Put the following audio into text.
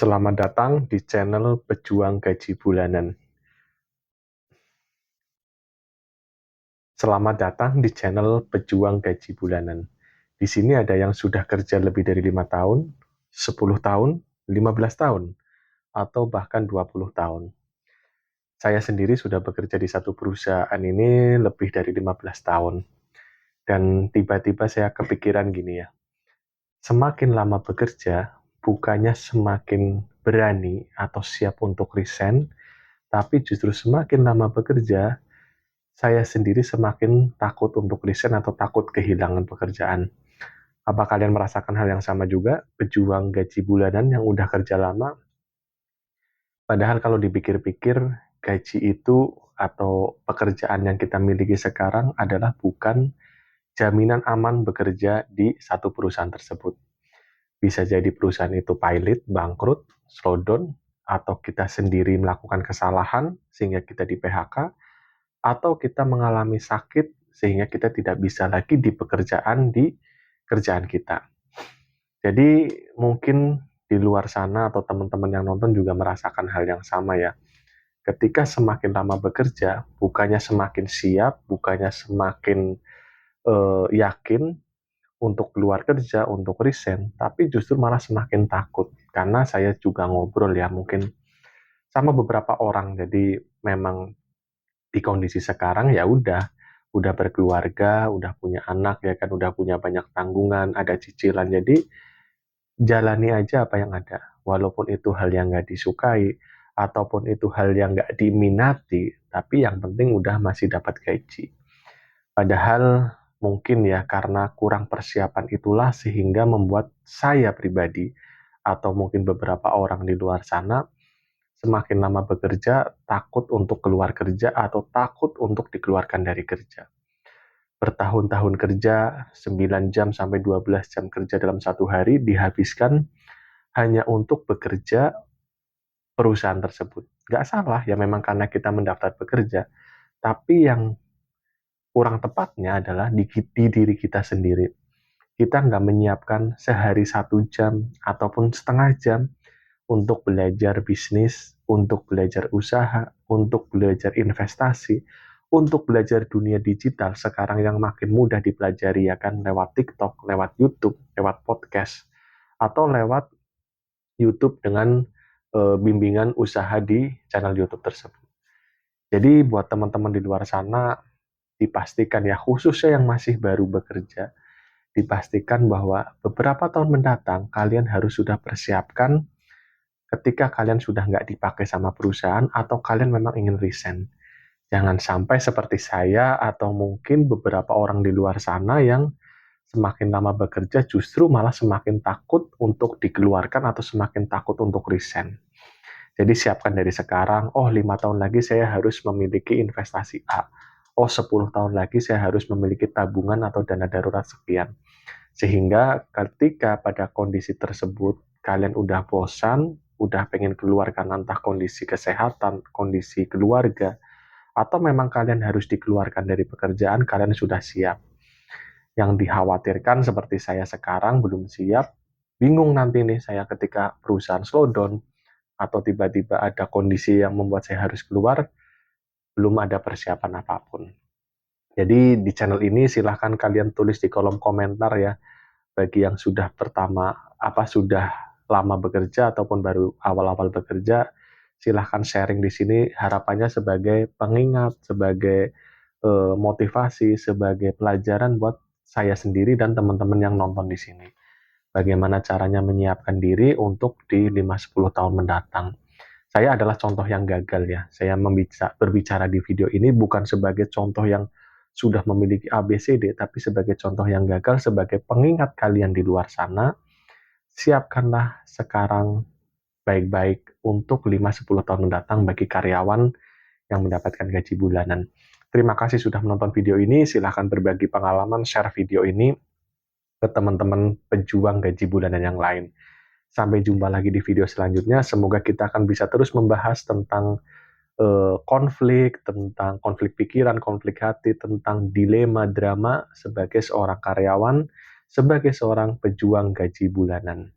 Selamat datang di channel Pejuang Gaji Bulanan. Selamat datang di channel Pejuang Gaji Bulanan. Di sini ada yang sudah kerja lebih dari 5 tahun, 10 tahun, 15 tahun, atau bahkan 20 tahun. Saya sendiri sudah bekerja di satu perusahaan ini lebih dari 15 tahun. Dan tiba-tiba saya kepikiran gini ya, semakin lama bekerja, bukannya semakin berani atau siap untuk resign, tapi justru semakin lama bekerja, saya sendiri semakin takut untuk resign atau takut kehilangan pekerjaan. Apa kalian merasakan hal yang sama juga? Pejuang gaji bulanan yang udah kerja lama, padahal kalau dipikir-pikir, gaji itu atau pekerjaan yang kita miliki sekarang adalah bukan jaminan aman bekerja di satu perusahaan tersebut. Bisa jadi perusahaan itu pilot, bangkrut, slowdown, atau kita sendiri melakukan kesalahan sehingga kita di PHK, atau kita mengalami sakit sehingga kita tidak bisa lagi di kerjaan kita. Jadi mungkin di luar sana atau teman-teman yang nonton juga merasakan hal yang sama ya. Ketika semakin lama bekerja, bukannya semakin siap, bukannya semakin yakin untuk keluar kerja, untuk resign, tapi justru malah semakin takut. Karena saya juga ngobrol ya, mungkin sama beberapa orang. Jadi memang di kondisi sekarang ya udah berkeluarga, udah punya anak ya kan, udah punya banyak tanggungan, ada cicilan. Jadi jalani aja apa yang ada. Walaupun itu hal yang nggak disukai, ataupun itu hal yang nggak diminati, tapi yang penting udah masih dapat gaji. Padahal mungkin ya karena kurang persiapan itulah sehingga membuat saya pribadi atau mungkin beberapa orang di luar sana semakin lama bekerja takut untuk keluar kerja atau takut untuk dikeluarkan dari kerja. Bertahun-tahun kerja, 9 jam sampai 12 jam kerja dalam satu hari dihabiskan hanya untuk bekerja perusahaan tersebut. Nggak salah, ya memang karena kita mendaftar bekerja. Tapi yang kurang tepatnya adalah di diri kita sendiri. Kita nggak menyiapkan sehari 1 jam ataupun setengah jam untuk belajar bisnis, untuk belajar usaha, untuk belajar investasi, untuk belajar dunia digital sekarang yang makin mudah dipelajari ya kan lewat TikTok, lewat YouTube, lewat podcast, atau lewat YouTube dengan bimbingan usaha di channel YouTube tersebut. Jadi buat teman-teman di luar sana dipastikan ya khususnya yang masih baru bekerja, dipastikan bahwa beberapa tahun mendatang kalian harus sudah persiapkan ketika kalian sudah nggak dipakai sama perusahaan atau kalian memang ingin resign. Jangan sampai seperti saya atau mungkin beberapa orang di luar sana yang semakin lama bekerja justru malah semakin takut untuk dikeluarkan atau semakin takut untuk resign. Jadi siapkan dari sekarang, oh 5 tahun lagi saya harus memiliki investasi A. Oh 10 tahun lagi saya harus memiliki tabungan atau dana darurat sekian. Sehingga ketika pada kondisi tersebut kalian udah bosan, udah pengen keluar karena entah kondisi kesehatan, kondisi keluarga, atau memang kalian harus dikeluarkan dari pekerjaan, kalian sudah siap. Yang dikhawatirkan seperti saya sekarang belum siap, bingung nanti nih saya ketika perusahaan slowdown, atau tiba-tiba ada kondisi yang membuat saya harus keluar, belum ada persiapan apapun. Jadi di channel ini silahkan kalian tulis di kolom komentar ya, bagi yang sudah lama bekerja ataupun baru awal-awal bekerja, silahkan sharing di sini. Harapannya sebagai pengingat, sebagai motivasi, sebagai pelajaran buat saya sendiri dan teman-teman yang nonton di sini. Bagaimana caranya menyiapkan diri untuk di 5-10 tahun mendatang. Saya adalah contoh yang gagal ya. Saya berbicara di video ini bukan sebagai contoh yang sudah memiliki ABCD, tapi sebagai contoh yang gagal, sebagai pengingat kalian di luar sana, siapkanlah sekarang baik-baik untuk 5-10 tahun mendatang bagi karyawan yang mendapatkan gaji bulanan. Terima kasih sudah menonton video ini, silahkan berbagi pengalaman, share video ini ke teman-teman pejuang gaji bulanan yang lain. Sampai jumpa lagi di video selanjutnya, semoga kita akan bisa terus membahas tentang tentang konflik pikiran, konflik hati, tentang dilema, drama sebagai seorang karyawan, sebagai seorang pejuang gaji bulanan.